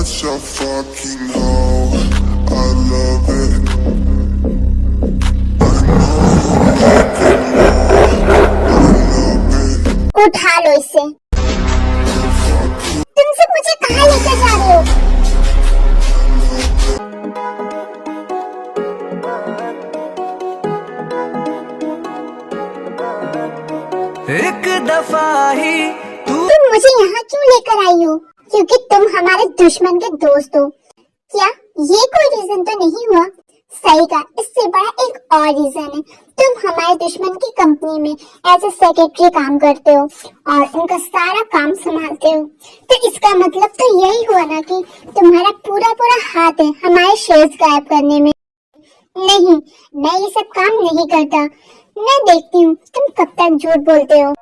such a fucking hoe. I love it. I know you like it more. I love it. उठा लो इसे। तुम सब मुझे कहाँ लेकर जा रहे हो? एक दफा ही तुम मुझे यहाँ क्यों लेकर आई हो? क्योंकि तुम हमारे दुश्मन के दोस्त हो। क्या ये कोई रीजन तो नहीं हुआ? सही कहा, इससे बड़ा एक और रीजन है। तुम हमारे दुश्मन की कंपनी में एज ए सेक्रेटरी काम करते हो और उनका सारा काम संभालते हो। तो इसका मतलब तो यही हुआ ना कि तुम्हारा पूरा पूरा हाथ है हमारे शेयर्स गायब करने में। नहीं, मैं ये सब काम नहीं करता। मैं देखती हूँ तुम कब तक झूठ बोलते हो।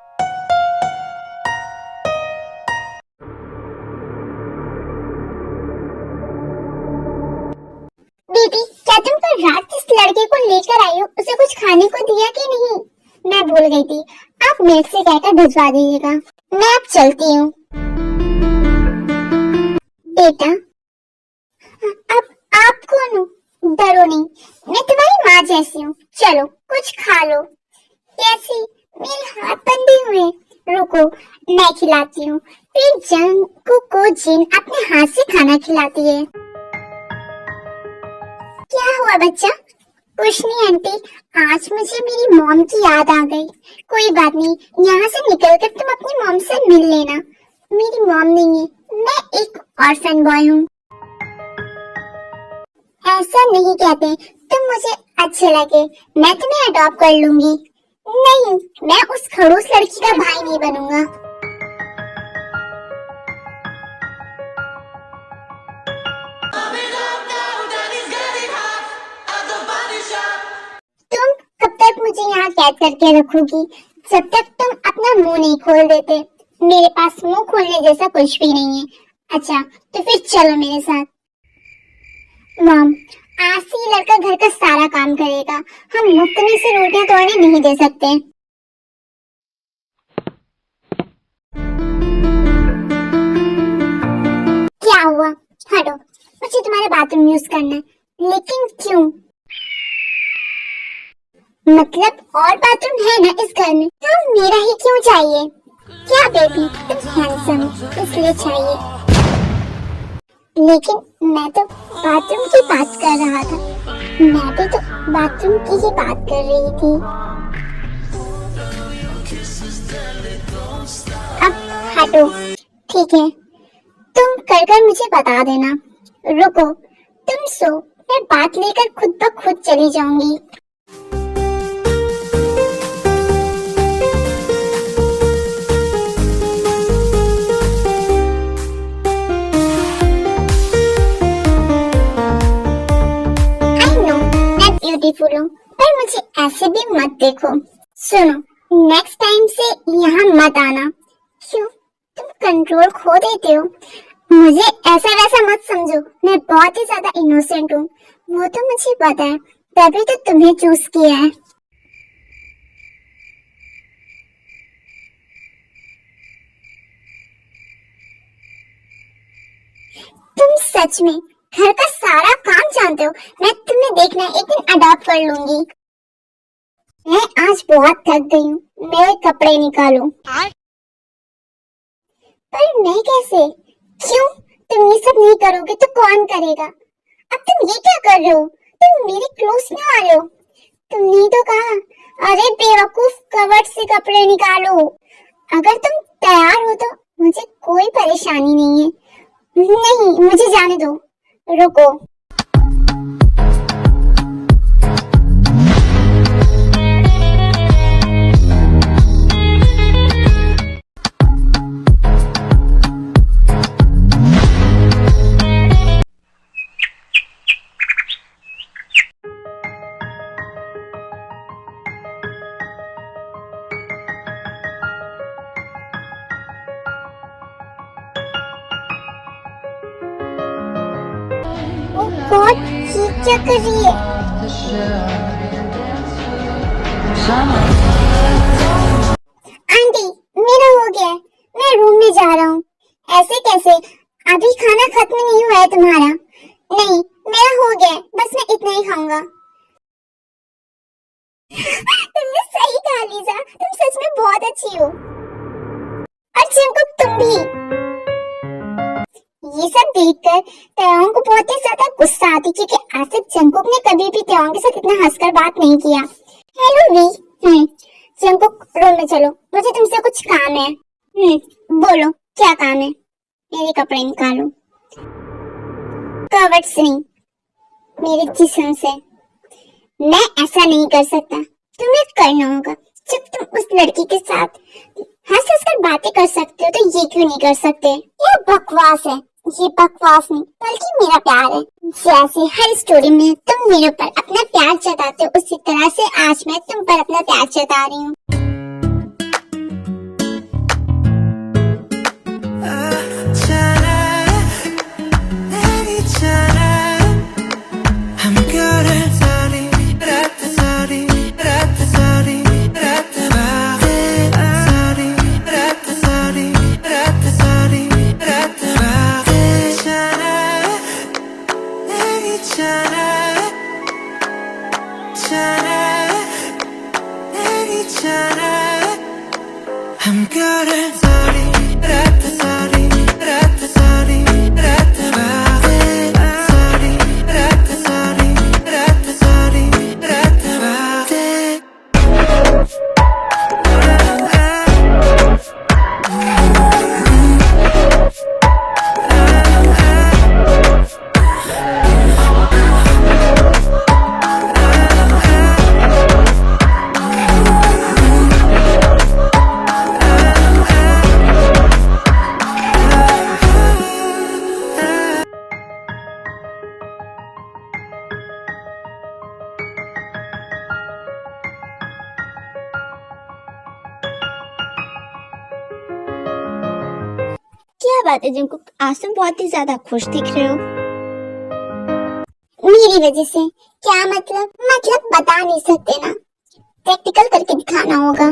बेबी, क्या तुम कल रात जिस लड़के को लेकर आई हो उसे कुछ खाने को दिया कि नहीं? मैं भूल गई थी। आप मेरे से कहकर भिजवा दीजिएगा। मैं अब चलती हूँ। बेटा, अब आप कौन हो? डरो नहीं, मैं तुम्हारी माँ जैसी हूँ। चलो कुछ खा लो। कैसी? मेरे हाथ बंधे हुए। रुको, मैं खिलाती हूँ। फिर जंकु को जिन अपने हाथ से खाना खिलाती है। क्या हुआ बच्चा? कुछ नहीं आंटी, आज मुझे मेरी मॉम की याद आ गई। कोई बात नहीं, यहाँ से निकलकर तुम अपनी मॉम से मिल लेना। मेरी मॉम नहीं है, मैं एक ऑर्फन बॉय हूँ। ऐसा नहीं कहते, तुम मुझे अच्छे लगे, मैं तुम्हें अडॉप्ट कर लूंगी। नहीं, मैं उस खड़ूस लड़की का भाई नहीं बनूंगा। तुम कब तक मुझे यहाँ कैद करके रखोगी? जब तक तुम अपना मुंह नहीं खोल देते। मेरे पास मुंह खोलने जैसा कुछ भी नहीं है। अच्छा, तो फिर चलो मेरे साथ। मॉम, आज से ये लड़का घर का सारा काम करेगा। हम मुफ्त में से रोटियां तोड़ने नहीं दे सकते। क्या हुआ? हटो, मुझे तुम्हारा बाथरूम यूज करना है। लेकिन क्यों? मतलब और बाथरूम है ना इस घर में, तो मेरा ही क्यों चाहिए? क्या बेबी, तुम हैंडसम इसलिए चाहिए। लेकिन मैं तो बाथरूम की बात कर रहा था। मैं भी तो बाथरूम की ही बात कर रही थी। अब हटो, ठीक है? तुम कर कर मुझे बता देना। रुको, तुम सो, मैं बात लेकर खुद ब खुद चली जाऊंगी। ब्यूटीफुल हूँ, पर मुझे ऐसे भी मत देखो। सुनो, नेक्स्ट टाइम से यहाँ मत आना। क्यों? तुम कंट्रोल खो देते हो। मुझे ऐसा वैसा मत समझो, मैं बहुत ही ज्यादा इनोसेंट हूँ। वो तो मुझे पता है, तभी तो तुम्हें चूज किया है। तुम सच में घर का सारा काम जानते हो। मैं तुम्हें देखना एक दिन अडॉप्ट कर लूंगी। मैं आज बहुत थक गई हूँ, मेरे कपड़े निकालो। पर मैं कैसे? क्यों? तुम ये सब नहीं करोगे तो कौन करेगा? अब तुम ये क्या कर रहे हो? तुम मेरे क्लोज क्यों आ रहे हो? तुमने तो कहा, अरे बेवकूफ, कवर्ड से कपड़े निकालो। अगर तुम तैयार हो तो मुझे कोई परेशानी नहीं है। नहीं, मुझे जाने दो। रुको, गॉड, ये क्या कर रही है? आंटी, मेरा हो गया है, मैं रूम में जा रहा हूँ। ऐसे कैसे? अभी खाना खत्म नहीं हुआ है तुम्हारा? नहीं, मेरा हो गया है, बस मैं इतना ही खाऊंगा। तुमने सही कहा लीजा, तुम सच में बहुत अच्छी हो। और जंकुक तुम भी। ये सब देखकर तयोंग को बहुत ही ज्यादा गुस्सा आती, क्योंकि आज तक जंकुक ने कभी भी तयोंग के साथ इतना हंसकर बात नहीं किया। Hello we. जंकुक रूम में चलो, मुझे तुमसे कुछ काम है। बोलो क्या काम है? मेरे कपड़े निकालो। कवर्ट से नहीं, मेरे जिस्म से। मैं ऐसा नहीं कर सकता, तुम्हें करना होगा। जब तुम उस लड़की के साथ हंस हंस कर बातें कर सकते हो, तो ये क्यों नहीं कर सकते? ये बकवास है। ये बकवास नहीं, बल्कि मेरा प्यार है। जैसे हर स्टोरी में तुम मेरे पर अपना प्यार जताते हो, उसी तरह से आज मैं तुम पर अपना प्यार जता रही हूँ। क्या बात है जंकुक, आज तुम बहुत ही ज्यादा खुश दिख रहे हो। मेरी वजह से? क्या मतलब? मतलब बता नहीं सकते ना, प्रैक्टिकल करके दिखाना होगा।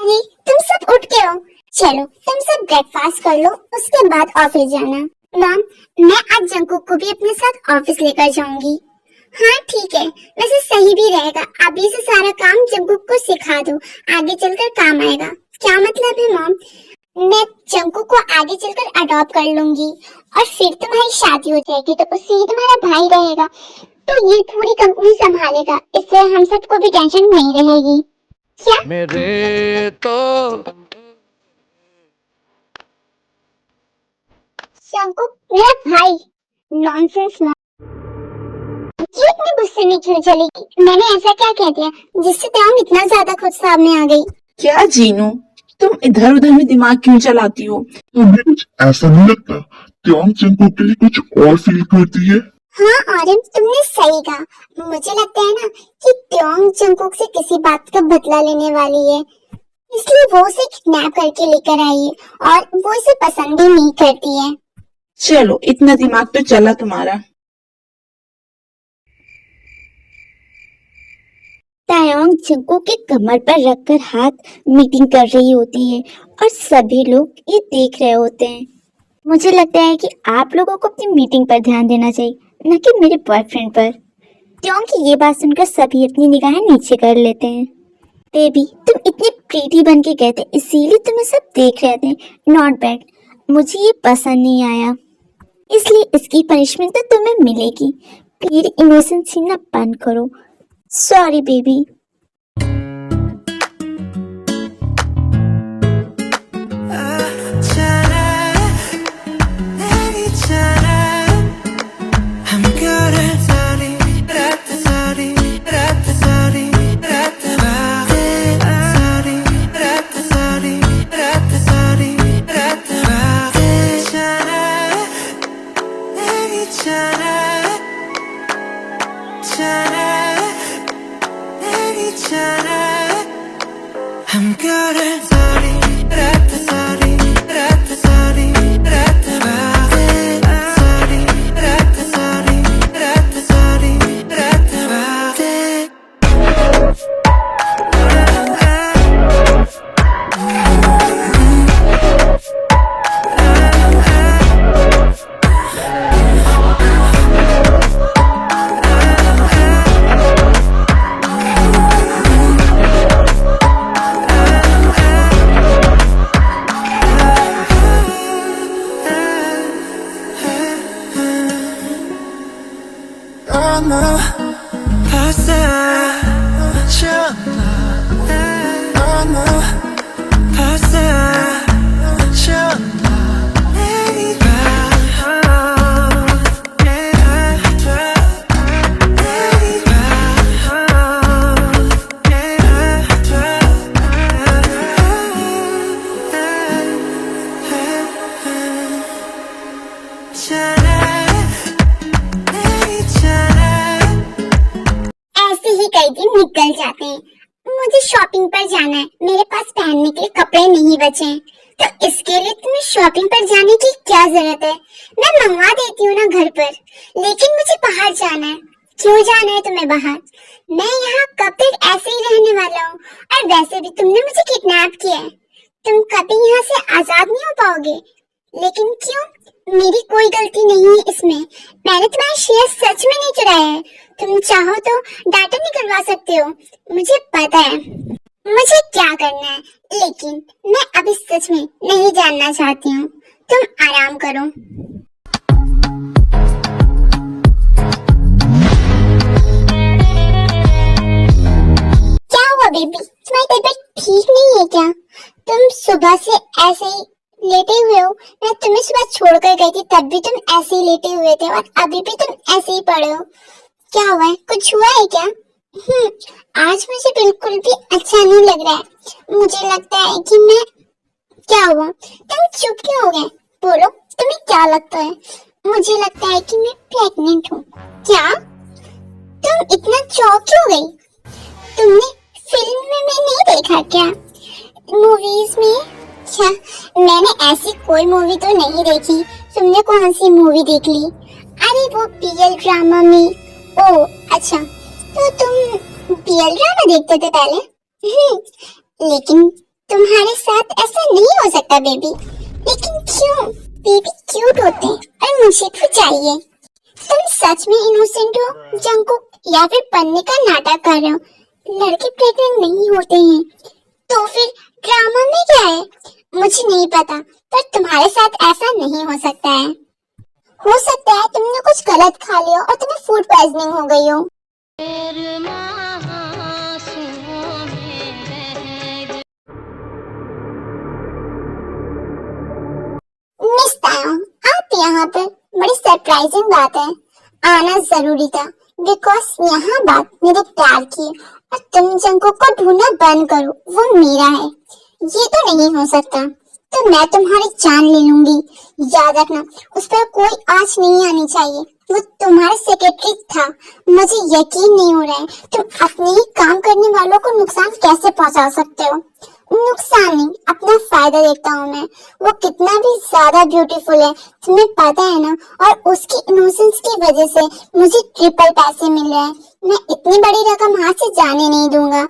अरे तुम सब उठ के हो, चलो तुम सब ब्रेकफास्ट कर लो, उसके बाद ऑफिस जाना। मॉम, मैं आज जंकुक को भी अपने साथ ऑफिस लेकर जाऊंगी। हाँ ठीक है, वैसे सही भी रहेगा। अभी से सारा काम जंकुक को सिखा दो, आगे चलकर काम आएगा। क्या मतलब है मॉम? मैं जंकुक को आगे चलकर अडॉप्ट कर लूंगी और फिर तुम्हारी शादी हो जाएगी, तो उससे ही तुम्हारा भाई रहेगा, तो ये पूरी कंपनी संभालेगा। इससे हम सबको भी टेंशन नहीं रहेगी। क्या मेरे तो जंकुक मेरा भाई? नॉनसेंस ना, ये इतने गुस्से में क्यों चलेगी? मैंने ऐसा क्या कह दिया जिससे तुम इतना ज्यादा खुद सामने आ गई? क्या जीनू, तुम इधर उधर में दिमाग क्यों चलाती हो? तुम्हें कुछ ऐसा नहीं लगता त्योंग जंकुक के लिए कुछ और फील करती है? हाँ ऑरेंज, तुमने सही कहा। मुझे लगता है ना कि त्योंग जंकुक से किसी बात का बदला लेने वाली है, इसलिए वो उसे किडनैप करके लेकर आई है और वो इसे पसंद भी नहीं करती है। चलो, इतना दिमाग तो चला तुम्हारा। तायोंग जंकुक के कमर पर रखकर हाथ मीटिंग कर रही होती है और सभी लोग ये देख रहे होते हैं। मुझे लगता है कि आप लोगों को अपनी मीटिंग पर ध्यान देना चाहिए, न कि मेरे बॉयफ्रेंड पर। क्योंकि ये बात सुनकर सभी अपनी निगाहें नीचे कर लेते हैं। बेबी, तुम इतनी प्रीटी बन के गए थे, इसीलिए तुम्हें सब देख रहे थे। नॉट बैड, मुझे ये पसंद नहीं आया, इसलिए इसकी पनिशमेंट तो तुम्हें मिलेगी। प्लीज इनोसेंस छीनना बंद करो। Sorry baby. 너무 passion 너무 passion ऐसे ही कई दिन निकल जाते हैं। मुझे शॉपिंग पर जाना है, मेरे पास पहनने के लिए कपड़े नहीं बचे हैं, तो इसके लिए तुम्हें शॉपिंग पर जाने की क्या जरूरत है? मैं मंगवा देती हूँ ना घर पर, लेकिन मुझे बाहर जाना है। क्यों जाना है तुम्हें बाहर? मैं यहाँ कब तक ऐसे ही रहने वाला हूँ, और वैसे भी तुमने मुझे किडनैप किया है। तुम कभी यहाँ से आजाद नहीं हो पाओगे। लेकिन क्यों? मेरी कोई गलती नहीं है इसमें। मैंने तुम्हारा शेयर सच में नहीं चुराया है। तुम चाहो तो डाटा निकलवा सकते हो, मुझे पता है मुझे क्या करना है, लेकिन मैं अभी सच में नहीं जानना चाहती हूँ। तुम आराम करो। क्या हुआ बेबी, तुम्हारी तबीयत ठीक नहीं है क्या? तुम सुबह से ऐसे ही लेटे हुए हो। मैं तुम्हें सुबह छोड़कर गई थी, तब भी तुम ऐसे ही लेटे हुए थे, और अभी भी तुम ऐसे ही पड़े हो। क्या हुआ है? कुछ हुआ है क्या? आज मुझे बिल्कुल भी अच्छा नहीं लग रहा है। मुझे लगता है कि मैं क्या हुआ? तुम चुप क्यों हो गए? बोलो, तुम्हें क्या लगता है? मुझे लगता है कि मैं प्रेग्नेंट हूँ। क्या? तुम इतना चौंक क्यों गई? तुमने फिल्म में नहीं देखा क्या? मूवीज में? क्या मैंने ऐसी कोई मूवी तो नहीं देखी। तुमने कौन सी मूवी देख ली? अरे वो बीएल ड्रामा में। ओ अच्छा, तो तुम बीएल ड्रामा देखते थे पहले? लेकिन तुम्हारे साथ ऐसा नहीं हो सकता बेबी। लेकिन क्यों? बेबी क्यूट होते हैं और मुझे भी चाहिए। तुम सच में इनोसेंट हो जंकुक, या फिर बनने का नाटक कर रहे हो? लड़के प्रेग्नेंट नहीं होते हैं, तो फिर ड्रामा में क्या है? मुझे नहीं पता, पर तुम्हारे साथ ऐसा नहीं हो सकता है। हो सकता है तुमने कुछ गलत खा लिया और तुम्हें फूड पॉइजनिंग हो गई हो। मिस तायोंग, आप यहाँ पर, बड़ी सरप्राइजिंग बात है। आना जरूरी था, बिकॉज यहाँ बात मेरे प्यार की है, और तुम जंकुक को ढूंढना बंद करो, वो मेरा है। ये तो नहीं हो सकता, तो मैं तुम्हारी जान ले लूंगी। याद रखना, उस पर कोई आंच नहीं आनी चाहिए। वो तुम्हारा सेक्रेटरी था। मुझे यकीन नहीं हो रहा है, तुम अपने ही काम करने वालों को नुकसान कैसे पहुंचा सकते हो? नुकसान नहीं, अपना फायदा देखता हूँ मैं। वो कितना भी ज्यादा ब्यूटीफुल है, तुम्हें पता है ना। और उसकी इनोसेंस की वजह से मुझे ट्रिपल पैसे मिल रहे हैं। मैं इतनी बड़ी रकम हाथ से जाने नहीं दूंगा।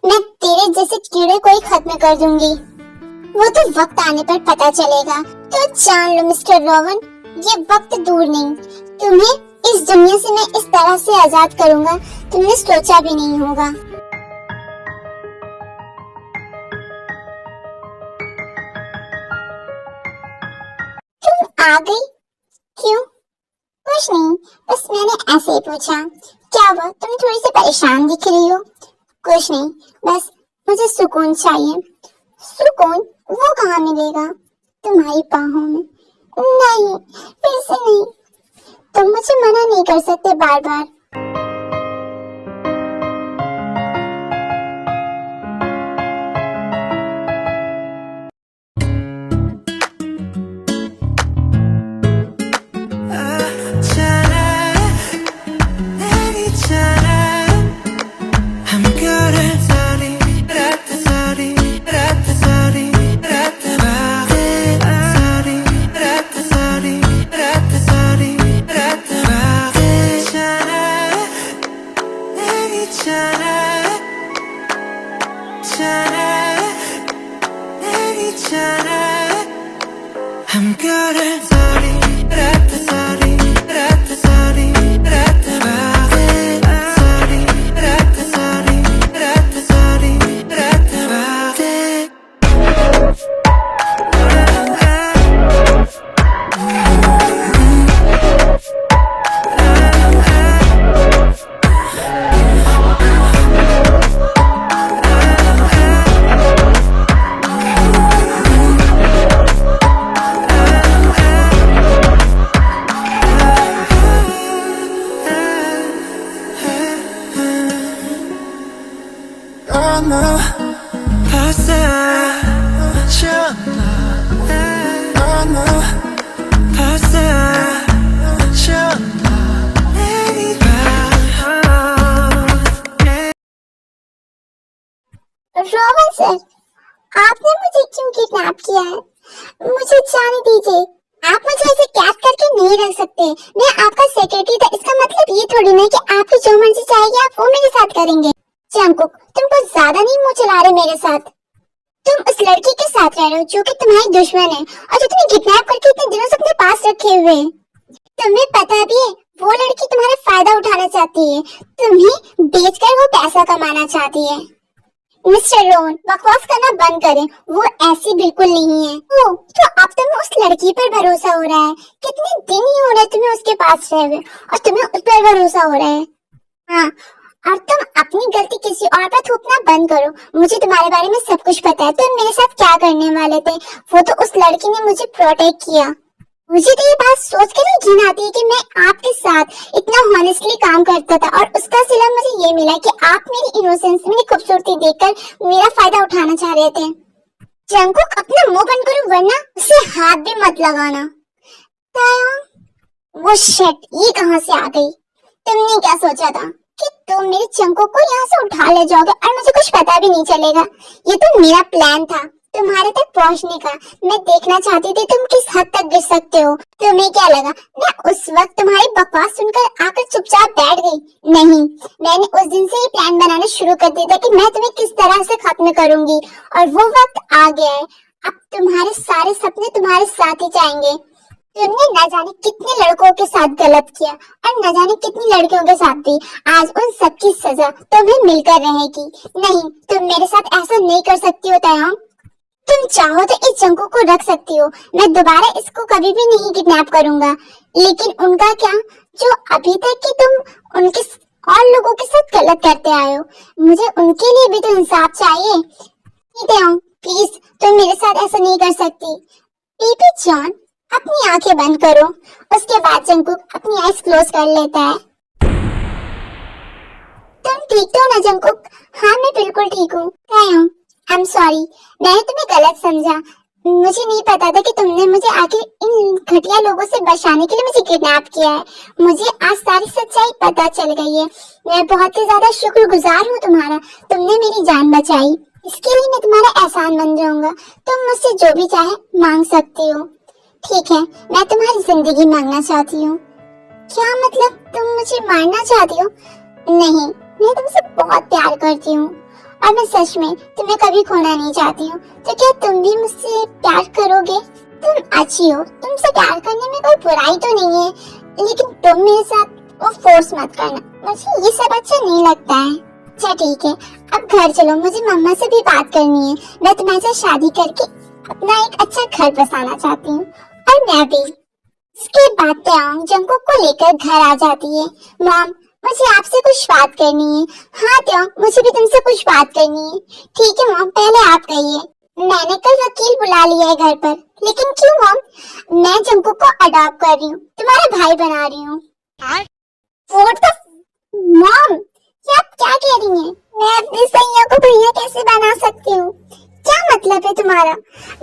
मैं तेरे जैसे कीड़े को ही खत्म कर दूंगी। वो तो वक्त आने पर पता चलेगा। तो जान लो मिस्टर रोवन, ये वक्त दूर नहीं। तुम्हें इस दुनिया से मैं इस तरह से आजाद करूंगा, तुमने सोचा भी नहीं होगा। तुम आ गई? क्यों? कुछ नहीं, बस मैंने ऐसे ही पूछा। क्या हुआ, तुम थोड़ी सी परेशान दिख रही हो? कुछ नहीं, बस मुझे सुकून चाहिए। सुकून वो कहाँ मिलेगा? तुम्हारी बाहों में। नहीं, फिर से नहीं। तुम मुझे मना नहीं कर सकते बार बार। किया है। मुझे जाने दीजिए, आप मुझे ऐसे कैद करके नहीं रख सकते। मैं आपका सेक्रेटरी था, इसका मतलब ये थोड़ी ना कि आपकी जो मर्जी चाहेगी आप वो मेरे साथ करेंगे। जंगकुक, तुम कुछ ज्यादा नहीं मुंह चला रहे मेरे साथ। तुम उस लड़की के साथ रह रहे हो जो कि तुम्हारी दुश्मन है और जो तुम्हें किडनैप करके इतने दिनों से अपने पास रखे हुए है। तुम्हें पता भी है वो लड़की तुम्हारा फायदा उठाना चाहती है, तुम्हें बेचकर वो पैसा कमाना चाहती है। मिस्टर रोहन, बकवास करना बंद करें, वो ऐसी बिल्कुल नहीं है। ओ, तो अब तुम्हें उस लड़की पर भरोसा हो रहा है। कितने दिन ही हो रहे तुम्हें उसके पास रहे हुए और तुम्हें उस पर भरोसा हो रहा है। हाँ, और तुम अपनी गलती किसी और पर थोपना बंद करो। मुझे तुम्हारे बारे में सब कुछ पता है। तुम मेरे साथ क्या करने वाले थे, वो तो उस लड़की ने मुझे प्रोटेक्ट किया। मुझे तो ये बात सोचकर ही घिन आती है कि मैं आपके साथ इतना हॉनेस्टली काम करता था और उसका सिला मुझे ये मिला कि आप मेरी इनोसेंस, मेरी खूबसूरती देखकर मेरा फायदा उठाना चाह रहे थे। जंगकुक, अपना मुंह बंद करो वरना उसे हाथ भी मत लगाना। वो शिट, ये कहाँ से आ गई? तुमने क्या सोचा था कि तुम मेरे जंगकुक को यहाँ से उठा ले जाओगे और मुझे कुछ पता भी नहीं चलेगा? ये तो मेरा प्लान था तुम्हारे तक पहुंचने का। मैं देखना चाहती थी तुम किस हद तक गिर सकते हो। तुम्हें क्या लगा मैं उस वक्त तुम्हारी बकवास सुनकर आकर चुपचाप बैठ गई? नहीं, मैंने उस दिन से ये प्लान बनाना शुरू कर दिया था कि मैं तुम्हें किस तरह से खत्म करूंगी और वो वक्त आ गया है। अब तुम्हारे सारे सपने तुम्हारे साथ ही जाएंगे। तुमने न जाने कितने लड़कों के साथ गलत किया और न जाने कितनी लड़कियों के साथ भी। आज उन सब की सजा तुम्हें मिलकर रहेगी। नहीं, तुम मेरे साथ ऐसा नहीं कर सकती हो तयांग। तुम चाहो तो इस जंगकुक को रख सकती हो। मैं दोबारा इसको कभी भी नहीं किडनैप करूंगा। लेकिन उनका क्या, जो अभी तक कि तुम उनके और लोगों के साथ गलत करते आए हो, मुझे उनके लिए भी तो इंसाफ चाहिए। प्लीज, तुम मेरे साथ ऐसा नहीं कर सकती। बेबी जॉन, अपनी आंखें बंद करो। उसके बाद जंगकुक अपनी आईज क्लोज कर लेता है। तुम ठीक हो ना जंगकुक? हाँ, मैं बिल्कुल ठीक हूँ। आई एम सॉरी, मैंने तुम्हें गलत समझा। मुझे नहीं पता था कि तुमने मुझे आखिर इन घटिया लोगों से बचाने के लिए मुझे किडनैप किया है। मुझे आज सारी सच्चाई पता चल गई है। मैं बहुत ही ज्यादा शुक्रगुजार हूँ तुम्हारा। तुमने मेरी जान बचाई, इसके लिए मैं तुम्हारा एहसान बन जाऊंगा। तुम मुझसे जो भी चाहे मांग सकती हो। ठीक है, मैं तुम्हारी जिंदगी मांगना चाहती हूँ। क्या मतलब, तुम मुझे मारना चाहती हो? नहीं, मैं तुमसे बहुत प्यार करती हूँ और मैं सच में तुम्हें कभी खोना नहीं चाहती हूँ। तो क्या तुम भी मुझसे प्यार करोगे? तुम अच्छी हो, तुमसे प्यार करने में कोई बुराई तो नहीं है, लेकिन तुम मेरे साथ वो फोर्स मत करना। मुझे ये सब अच्छा नहीं लगता है। अच्छा ठीक है, अब घर चलो, मुझे मम्मा से भी बात करनी है। मैं तुम्हारे साथ शादी करके अपना एक अच्छा घर बसाना चाहती हूँ और मैं भी। इसके बाद तयांग जंगकुक को लेकर घर आ जाती है। मॉम, मुझे आपसे कुछ बात करनी है। हाँ तयांग, मुझे भी तुमसे कुछ बात करनी है। ठीक है मॉम, पहले आप कहिए। मैंने कल वकील बुला लिया है घर पर। लेकिन क्यों मॉम? मैं जंगकुक को अडॉप्ट कर रही हूँ, तुम्हारा भाई बना रही हूँ। मॉम, क्या आप क्या कह रही हैं? मैं अपनी सैया को भैया कैसे बना सकती हूँ? क्या मतलब है तुम्हारा?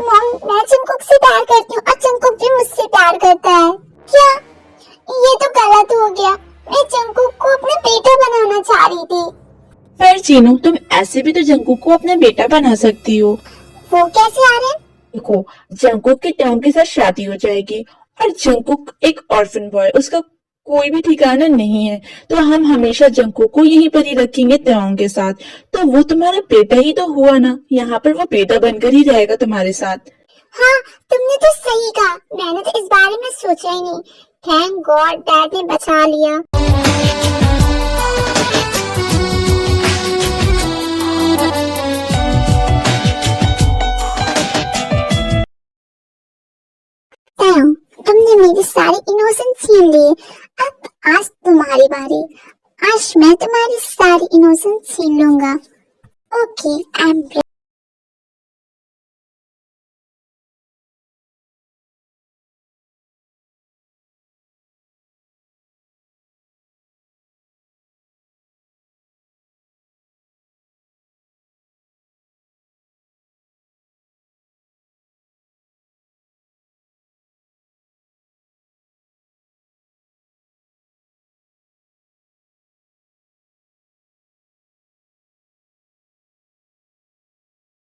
मॉम, मैं जंगकुक से प्यार करती हूँ और जंगकुक भी मुझसे प्यार करता है। क्या? ये तो गलत हो गया। मैं जंगकुक को अपना बेटा बनाना चाह रही थी। पर चीनू, तुम ऐसे भी तो जंगकुक को अपना बेटा बना सकती हो। वो कैसे आ रहे हैं? देखो, जंगकुक की टॉम के साथ शादी हो जाएगी और जंगकुक एक ऑर्फन बॉय, उसका कोई भी ठिकाना नहीं है, तो हम हमेशा जंगकुक को यहीं पर ही रखेंगे तयांग के साथ। तो वो तुम्हारा बेटा ही तो हुआ ना, यहाँ पर वो बेटा बनकर ही रहेगा तुम्हारे साथ। हाँ, तुमने तो सही कहा। मैंने तो इस बारे में सोचा ही नहीं। थैंक गॉड डैड ने बचा लिया। तुमने मेरी सारी इनोसेंस छीन ली। अब आज तुम्हारी बारी। आज मैं तुम्हारी सारी इनोसेंस छीन लूंगा। Okay, I am